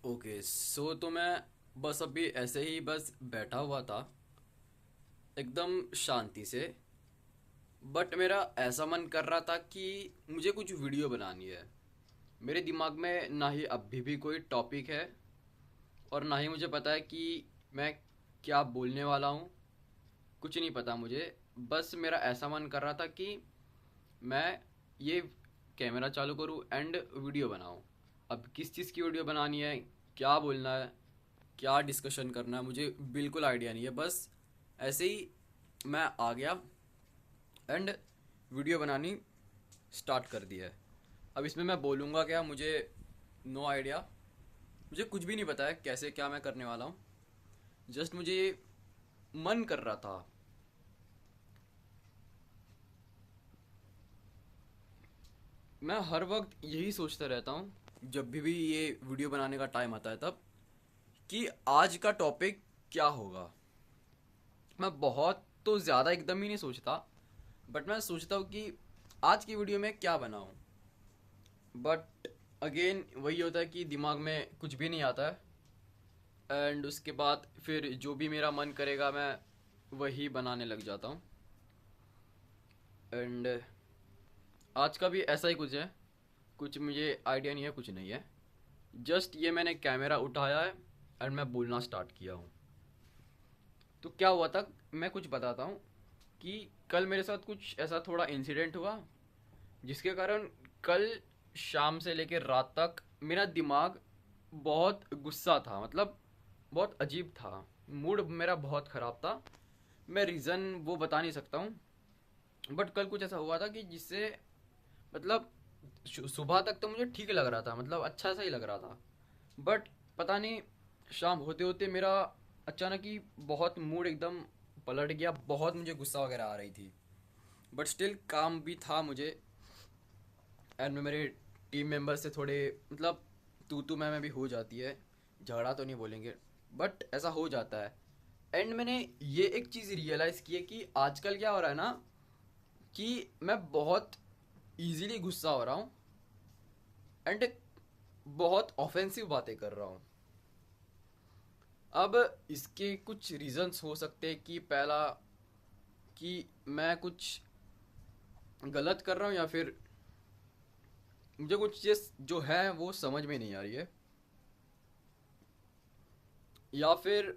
Okay so तो मैं बस अभी ऐसे ही बस बैठा हुआ था एकदम शांति से। बट मेरा ऐसा मन कर रहा था कि मुझे कुछ वीडियो बनानी है। मेरे दिमाग में ना ही अभी भी कोई टॉपिक है और ना ही मुझे पता है कि मैं क्या बोलने वाला हूँ। कुछ नहीं पता मुझे। बस मेरा ऐसा मन कर रहा था कि मैं ये कैमरा चालू करूँ एंड वीडियो बनाऊँ। अब किस चीज़ की वीडियो बनानी है, क्या बोलना है, क्या डिस्कशन करना है, मुझे बिल्कुल आइडिया नहीं है। बस ऐसे ही मैं आ गया एंड वीडियो बनानी स्टार्ट कर दिया है। अब इसमें मैं बोलूँगा क्या, मुझे नो आइडिया। मुझे कुछ भी नहीं पता है कैसे क्या मैं करने वाला हूँ। जस्ट मुझे ये मन कर रहा था। मैं हर वक्त यही सोचता रहता हूँ जब भी ये वीडियो बनाने का टाइम आता है तब, कि आज का टॉपिक क्या होगा। मैं बहुत तो ज़्यादा एकदम ही नहीं सोचता, बट मैं सोचता हूँ कि आज की वीडियो में क्या बनाऊँ। बट अगेन वही होता है कि दिमाग में कुछ भी नहीं आता है एंड उसके बाद फिर जो भी मेरा मन करेगा मैं वही बनाने लग जाता हूँ। एंड आज का भी ऐसा ही कुछ है। कुछ मुझे आइडिया नहीं है, कुछ नहीं है। जस्ट ये मैंने कैमरा उठाया है एंड मैं बोलना स्टार्ट किया हूँ। तो क्या हुआ था, मैं कुछ बताता हूँ कि कल मेरे साथ कुछ ऐसा थोड़ा इंसिडेंट हुआ जिसके कारण कल शाम से लेकर रात तक मेरा दिमाग बहुत गुस्सा था। मतलब बहुत अजीब था। मूड मेरा बहुत ख़राब था। मैं रीज़न वो बता नहीं सकता हूँ, बट कल कुछ ऐसा हुआ था कि जिससे मतलब सुबह तक तो मुझे ठीक लग रहा था, मतलब अच्छा सा ही लग रहा था। बट पता नहीं शाम होते होते मेरा अचानक ही बहुत मूड एकदम पलट गया। बहुत मुझे गुस्सा वगैरह आ रही थी, बट स्टिल काम भी था मुझे। एंड मेरे टीम मेंबर से थोड़े मतलब तू मैं भी हो जाती है। झगड़ा तो नहीं बोलेंगे, बट ऐसा हो जाता है। एंड मैंने ये एक चीज़ रियलाइज़ की है कि आजकल क्या हो रहा है ना, कि मैं बहुत इजीली गुस्सा हो रहा हूँ एंड बहुत ऑफेंसिव बातें कर रहा हूँ। अब इसके कुछ रीजंस हो सकते हैं कि पहला कि मैं कुछ गलत कर रहा हूँ, या फिर मुझे कुछ चीज़ जो है वो समझ में नहीं आ रही है, या फिर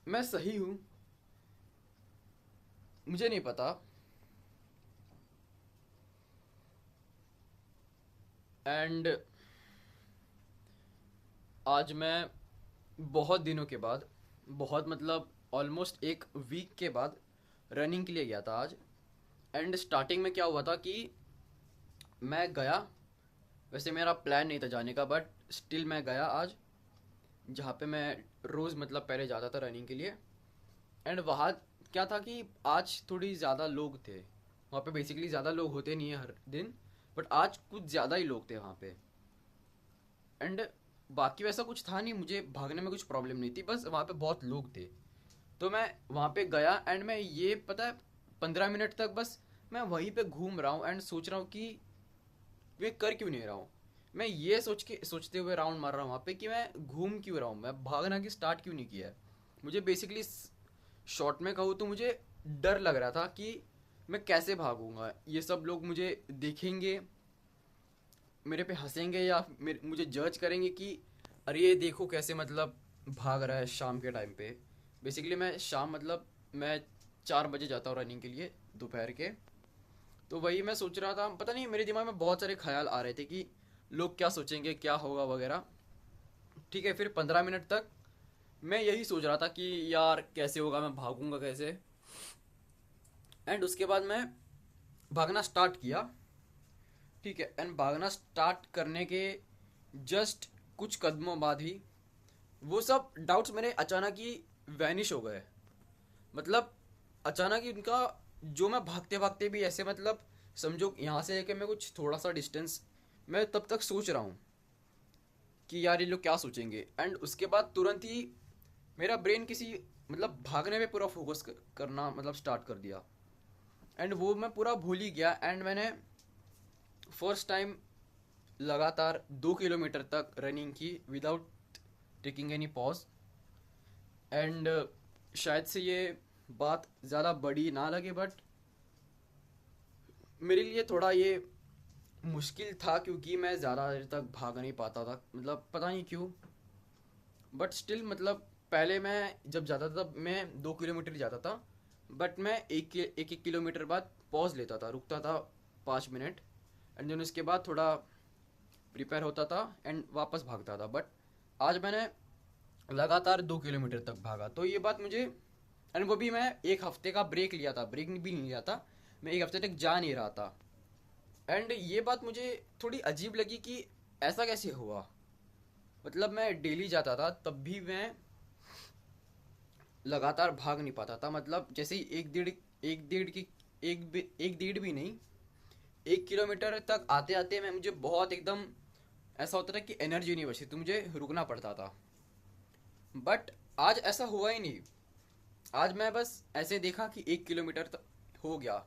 मैं सही हूँ, मुझे नहीं पता। एंड आज मैं बहुत दिनों के बाद, बहुत मतलब ऑलमोस्ट एक वीक के बाद रनिंग के लिए गया था आज। एंड स्टार्टिंग में क्या हुआ था कि मैं गया, वैसे मेरा प्लान नहीं था जाने का, बट स्टिल मैं गया आज, जहाँ पे मैं रोज़ मतलब पहले जाता था रनिंग के लिए। एंड वहाँ क्या था कि आज थोड़ी ज़्यादा लोग थे वहाँ पे। बेसिकली ज़्यादा लोग होते नहीं है हर दिन, बट आज कुछ ज़्यादा ही लोग थे वहाँ पे। एंड बाकी वैसा कुछ था नहीं, मुझे भागने में कुछ प्रॉब्लम नहीं थी, बस वहाँ पे बहुत लोग थे। तो मैं वहाँ पे गया एंड मैं ये पता है 15 मिनट तक बस मैं वहीं पे घूम रहा हूँ एंड सोच रहा हूँ कि वे कर क्यों नहीं रहा हूँ। मैं ये सोचते हुए राउंड मार रहा हूँ वहाँ पे कि मैं घूम क्यों रहा हूँ, मैं भागना की स्टार्ट क्यों नहीं किया है। मुझे बेसिकली शॉर्ट में कहूँ तो मुझे डर लग रहा था कि मैं कैसे भागूंगा, ये सब लोग मुझे देखेंगे, मेरे पे हंसेंगे, या मुझे जज करेंगे कि अरे ये देखो कैसे मतलब भाग रहा है शाम के टाइम पे। बेसिकली मैं शाम मतलब मैं 4 बजे जाता हूँ रनिंग के लिए दोपहर के। तो वही मैं सोच रहा था, पता नहीं मेरे दिमाग में बहुत सारे ख्याल आ रहे थे कि लोग क्या सोचेंगे, क्या होगा वगैरह। ठीक है, फिर 15 मिनट तक मैं यही सोच रहा था कि यार कैसे होगा, मैं भागूंगा कैसे। एंड उसके बाद मैं भागना स्टार्ट किया। ठीक है, एंड भागना स्टार्ट करने के जस्ट कुछ कदमों बाद ही वो सब डाउट्स मेरे अचानक ही वैनिश हो गए। मतलब अचानक ही उनका, जो मैं भागते भागते भी ऐसे मतलब समझो यहाँ से लेके मैं कुछ थोड़ा सा डिस्टेंस मैं तब तक सोच रहा हूँ कि यार ये लोग क्या सोचेंगे। एंड उसके बाद तुरंत ही मेरा ब्रेन किसी मतलब भागने पे पूरा फोकस करना मतलब स्टार्ट कर दिया। एंड वो मैं पूरा भूल ही गया एंड मैंने फर्स्ट टाइम लगातार 2 किलोमीटर तक रनिंग की without taking any pause. And शायद से ये बात ज़्यादा बड़ी ना लगे, बट मेरे लिए थोड़ा ये मुश्किल था क्योंकि मैं ज़्यादा देर तक भाग नहीं पाता था, मतलब पता नहीं क्यों। बट स्टिल मतलब पहले मैं जब जाता था तब मैं 2 किलोमीटर जाता था, बट मैं एक किलोमीटर बाद पॉज लेता था, रुकता था 5 मिनट, एंड देन उसके बाद थोड़ा प्रिपेयर होता था एंड वापस भागता था। बट आज मैंने लगातार 2 किलोमीटर तक भागा, तो ये बात मुझे, एंड वो भी मैं एक हफ्ते का ब्रेक लिया था, ब्रेक भी नहीं लिया था, मैं एक हफ्ते तक जा नहीं रहा था। एंड ये बात मुझे थोड़ी अजीब लगी कि ऐसा कैसे हुआ। मतलब मैं डेली जाता था तब भी मैं लगातार भाग नहीं पाता था, मतलब जैसे ही एक डेढ़ की एक डेढ़ भी नहीं, 1 किलोमीटर तक आते आते मैं मुझे बहुत एकदम ऐसा होता था कि एनर्जी नहीं बची, तो मुझे रुकना पड़ता था। बट आज ऐसा हुआ ही नहीं। आज मैं बस ऐसे देखा कि 1 किलोमीटर तक हो गया,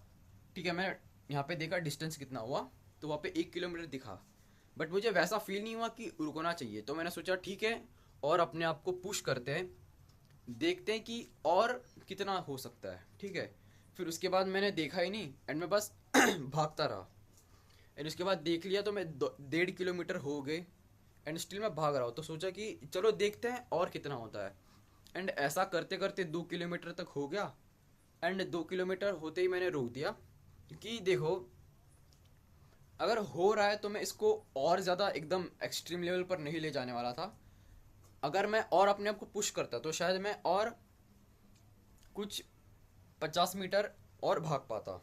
ठीक है, मैं यहाँ पे देखा डिस्टेंस कितना हुआ, तो वहाँ पे 1 किलोमीटर दिखा, बट मुझे वैसा फील नहीं हुआ कि रुकना चाहिए। तो मैंने सोचा ठीक है, और अपने आप को पुश करते हैं, देखते हैं कि और कितना हो सकता है, ठीक है। फिर उसके बाद मैंने देखा ही नहीं एंड मैं बस भागता रहा। एंड उसके बाद देख लिया तो मैं 1.5 किलोमीटर हो गए एंड स्टिल मैं भाग रहा हूँ, तो सोचा कि चलो देखते हैं और कितना होता है। एंड ऐसा करते करते 2 किलोमीटर तक हो गया, एंड 2 किलोमीटर होते ही मैंने रोक दिया, क्योंकि देखो अगर हो रहा है तो मैं इसको और ज़्यादा एकदम एक्सट्रीम लेवल पर नहीं ले जाने वाला था। अगर मैं और अपने आप को पुश करता तो शायद मैं और कुछ 50 मीटर और भाग पाता।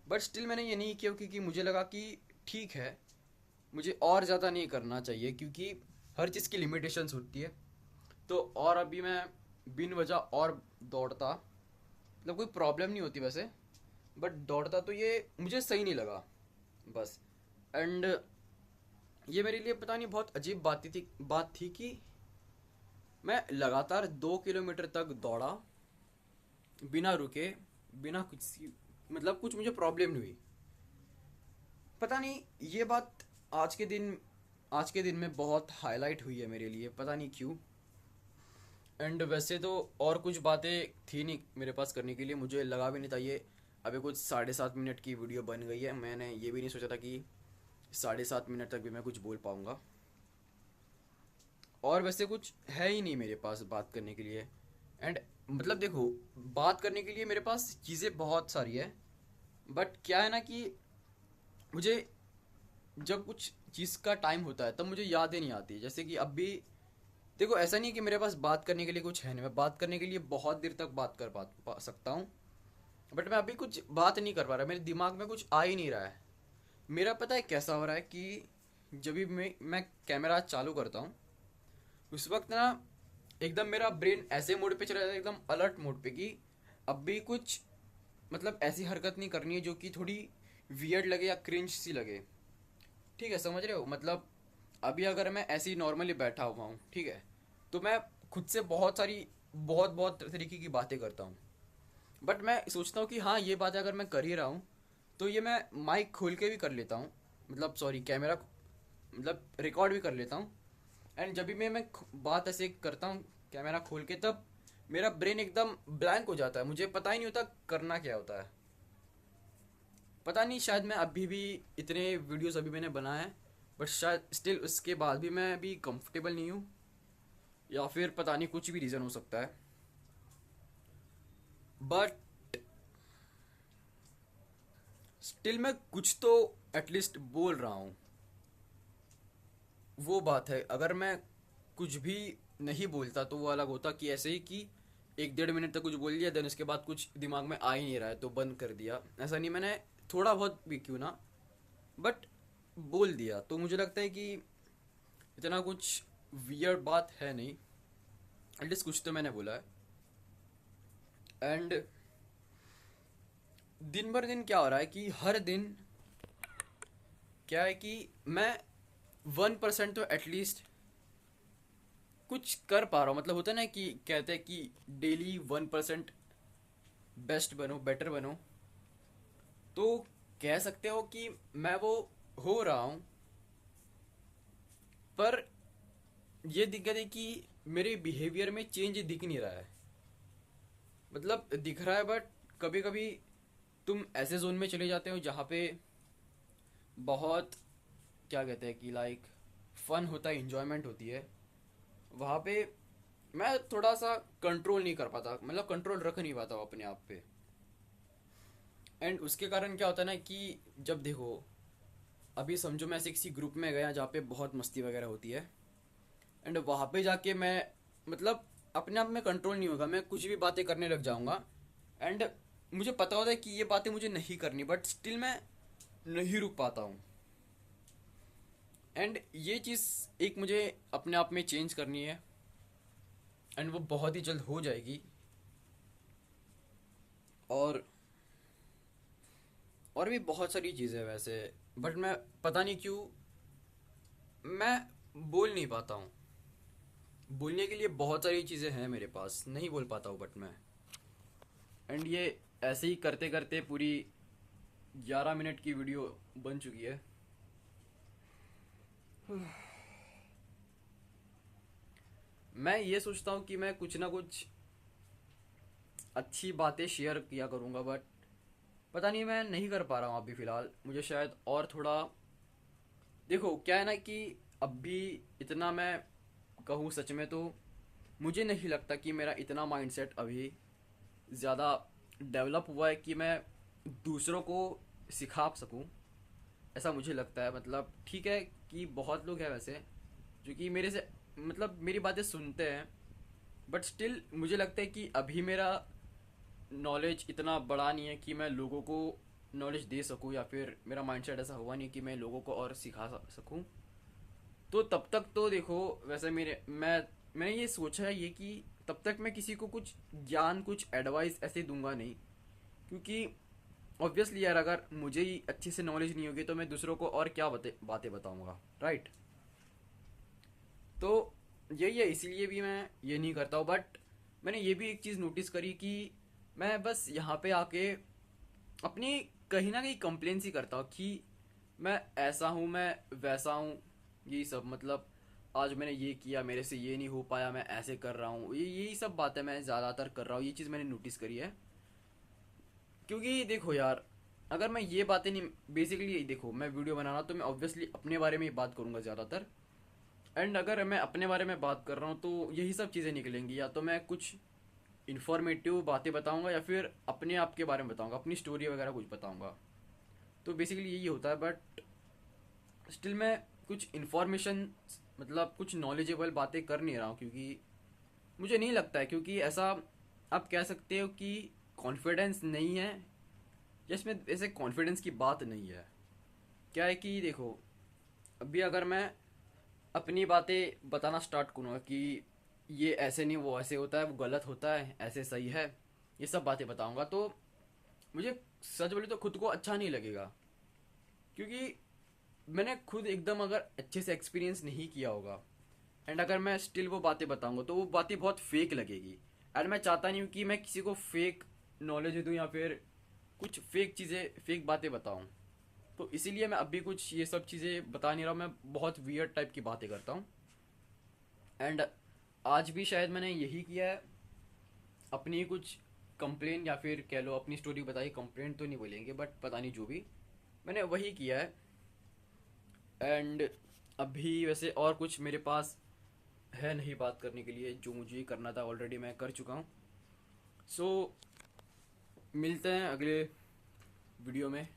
बट स्टिल मैंने ये नहीं किया क्योंकि मुझे लगा कि ठीक है, मुझे और ज़्यादा नहीं करना चाहिए, क्योंकि हर चीज़ की लिमिटेशंस होती है। तो और अभी मैं बिन वजह और दौड़ता, मतलब कोई प्रॉब्लम नहीं होती वैसे, बट दौड़ता तो ये मुझे सही नहीं लगा बस। एंड ये मेरे लिए पता नहीं बहुत अजीब बात थी कि मैं लगातार 2 किलोमीटर तक दौड़ा, बिना रुके, बिना कुछ, मतलब कुछ मुझे प्रॉब्लम नहीं हुई। पता नहीं ये बात आज के दिन आज के दिन में बहुत हाईलाइट हुई है मेरे लिए, पता नहीं क्यों। एंड वैसे तो और कुछ बातें थी नहीं मेरे पास करने के लिए, मुझे लगा भी नहीं था ये अभी कुछ 7.5 मिनट की वीडियो बन गई है। मैंने ये भी नहीं सोचा था कि 7.5 मिनट तक भी मैं कुछ बोल पाऊँगा, और वैसे कुछ है ही नहीं मेरे पास बात करने के लिए। एंड मतलब देखो, बात करने के लिए मेरे पास चीज़ें बहुत सारी है, बट क्या है ना कि मुझे जब कुछ चीज़ का टाइम होता है तब मुझे यादें नहीं आती। जैसे कि अब भी देखो, ऐसा नहीं है कि मेरे पास बात करने के लिए कुछ है नहीं, मैं बात करने के लिए बहुत देर तक बात कर पा सकता हूँ, बट मैं अभी कुछ बात नहीं कर पा रहा, मेरे दिमाग में कुछ आ ही नहीं रहा है। मेरा पता है कैसा हो रहा है कि जब भी मैं कैमरा चालू करता हूँ उस वक्त ना एकदम मेरा ब्रेन ऐसे मोड पे चला जाता है, एकदम अलर्ट मोड पे, कि अब भी कुछ मतलब ऐसी हरकत नहीं करनी है जो कि थोड़ी वियर्ड लगे या क्रिंज सी लगे, ठीक है, समझ रहे हो। मतलब अभी अगर मैं ऐसे ही नॉर्मली बैठा हुआ हूँ, ठीक है, तो मैं खुद से बहुत सारी बहुत बहुत तरीके की बातें करता हूँ, बट मैं सोचता हूँ कि हाँ ये बात अगर मैं कर ही रहा हूँ तो ये मैं माइक खोल के भी कर लेता हूँ, मतलब सॉरी कैमरा, मतलब रिकॉर्ड भी कर लेता हूँ। एंड जब भी मैं बात ऐसे करता हूँ कैमरा खोल के, तब मेरा ब्रेन एकदम ब्लैंक हो जाता है, मुझे पता ही नहीं होता करना क्या होता है। पता नहीं, शायद मैं अभी भी इतने वीडियोस अभी मैंने बनाए हैं, बट शायद स्टिल उसके बाद भी मैं अभी कंफर्टेबल नहीं हूँ, या फिर पता नहीं कुछ भी रीज़न हो सकता है। बट स्टिल मैं कुछ तो एटलीस्ट बोल रहा हूँ। वो बात है, अगर मैं कुछ भी नहीं बोलता तो वो अलग होता, कि ऐसे ही कि 1-1.5 मिनट तक कुछ बोल लिया, देन उसके बाद कुछ दिमाग में आ ही नहीं रहा है तो बंद कर दिया। ऐसा नहीं, मैंने थोड़ा बहुत भी क्यों ना, बट बोल दिया, तो मुझे लगता है कि इतना कुछ वियर्ड बात है नहीं, एटलीस्ट कुछ तो मैंने बोला है। एंड दिन भर दिन क्या हो रहा है कि हर दिन क्या है कि मैं 1% तो एटलीस्ट कुछ कर पा रहा हूँ। मतलब होता है ना कि कहते हैं कि डेली 1% बेस्ट बनो, बेटर बनो, तो कह सकते हो कि मैं वो हो रहा हूँ। पर ये दिक्कत है कि मेरे बिहेवियर में चेंज दिख नहीं रहा है। मतलब दिख रहा है बट कभी कभी तुम ऐसे जोन में चले जाते हो जहाँ पे बहुत, क्या कहते हैं कि लाइक, फन होता है, इंजॉयमेंट होती है। वहाँ पे मैं थोड़ा सा कंट्रोल नहीं कर पाता, मतलब कंट्रोल रख नहीं पाता हूँ अपने आप पे। एंड उसके कारण क्या होता है ना कि जब देखो, अभी समझो मैं ऐसे किसी ग्रुप में गया जहाँ पे बहुत मस्ती वगैरह होती है, एंड वहाँ पे जाके मैं, मतलब अपने आप में कंट्रोल नहीं होगा, मैं कुछ भी बातें करने लग जाऊँगा। एंड मुझे पता होता है कि ये बातें मुझे नहीं करनी, बट स्टिल मैं नहीं रुक पाता हूँ। एंड ये चीज़ एक मुझे अपने आप में चेंज करनी है, एंड वो बहुत ही जल्द हो जाएगी। और और भी बहुत सारी चीज़ें हैं वैसे, बट मैं पता नहीं क्यों मैं बोल नहीं पाता हूँ। बोलने के लिए बहुत सारी चीज़ें हैं मेरे पास, नहीं बोल पाता हूँ बट मैं। एंड ये ऐसे ही करते करते पूरी 11 मिनट की वीडियो बन चुकी है। मैं ये सोचता हूँ कि मैं कुछ ना कुछ अच्छी बातें शेयर किया करूँगा, बट पता नहीं मैं नहीं कर पा रहा हूँ अभी फ़िलहाल। मुझे शायद और थोड़ा, देखो क्या है ना कि अभी इतना मैं कहूँ सच में तो मुझे नहीं लगता कि मेरा इतना माइंडसेट अभी ज़्यादा डेवलप हुआ है कि मैं दूसरों को सिखा सकूं। ऐसा मुझे लगता है। मतलब ठीक है कि बहुत लोग हैं वैसे जो कि मेरे से, मतलब मेरी बातें सुनते हैं, बट स्टिल मुझे लगता है कि अभी मेरा नॉलेज इतना बड़ा नहीं है कि मैं लोगों को नॉलेज दे सकूं, या फिर मेरा माइंडसेट ऐसा हुआ नहीं कि मैं लोगों को और सिखा सकूं। तो तब तक तो देखो, वैसे मैंने ये सोचा है ये कि तब तक मैं किसी को कुछ ज्ञान, कुछ एडवाइस ऐसे दूंगा नहीं, क्योंकि ऑब्वियसली यार अगर मुझे ही अच्छे से नॉलेज नहीं होगी तो मैं दूसरों को और क्या बातें बताऊंगा, राइट। तो यही है, इसीलिए भी मैं ये नहीं करता हूँ। बट मैंने ये भी एक चीज़ नोटिस करी कि मैं बस यहाँ पे आके अपनी कहीं ना कहीं कंप्लेन सी करता हूँ कि मैं ऐसा हूँ, मैं वैसा हूँ, यही सब। मतलब आज मैंने ये किया, मेरे से ये नहीं हो पाया, मैं ऐसे कर रहा हूँ, ये यही सब बातें मैं ज़्यादातर कर रहा हूँ। ये चीज़ मैंने नोटिस करी है। क्योंकि देखो यार, अगर मैं ये बातें नहीं, बेसिकली देखो मैं वीडियो बना रहा हूँ तो मैं ऑब्वियसली अपने बारे में ही बात करूंगा ज़्यादातर। एंड अगर मैं अपने बारे में बात कर रहा हूँ तो यही सब चीज़ें निकलेंगी, या तो मैं कुछ इन्फॉर्मेटिव बातें बताऊंगा या फिर अपने आप के बारे में बताऊंगा, अपनी स्टोरी वगैरह कुछ बताऊंगा। तो बेसिकली यही होता है। बट स्टिल मैं कुछ इन्फॉर्मेशन, मतलब कुछ नॉलेजेबल बातें कर नहीं रहा हूँ, क्योंकि मुझे नहीं लगता है, क्योंकि ऐसा आप कह सकते हो कि कॉन्फिडेंस नहीं है, जिसमें ऐसे कॉन्फिडेंस की बात नहीं है। क्या है कि देखो, अभी अगर मैं अपनी बातें बताना स्टार्ट करूँगा कि ये ऐसे नहीं, वो ऐसे होता है, वो गलत होता है, ऐसे सही है, ये सब बातें बताऊँगा, तो मुझे सच बोले तो खुद को अच्छा नहीं लगेगा। क्योंकि मैंने खुद एकदम अगर अच्छे से एक्सपीरियंस नहीं किया होगा, एंड अगर मैं स्टिल वो बातें बताऊंगा तो वो बातें बहुत फेक लगेगी। एंड मैं चाहता नहीं हूँ कि मैं किसी को फेक नॉलेज दूँ या फिर कुछ फेक चीज़ें, फेक बातें बताऊँ। तो इसीलिए मैं अभी कुछ ये सब चीज़ें बता नहीं रहा हूँ, मैं बहुत वियर्ड टाइप की बातें करता हूँ। एंड आज भी शायद मैंने यही किया है, अपनी कुछ कंप्लेन या फिर कह लो अपनी स्टोरी बताई, कंप्लेंट तो नहीं बोलेंगे बट पता नहीं, जो भी मैंने वही किया है। एंड अभी वैसे और कुछ मेरे पास है नहीं बात करने के लिए, जो मुझे करना था ऑलरेडी मैं कर चुका हूँ। सो मिलते हैं अगले वीडियो में।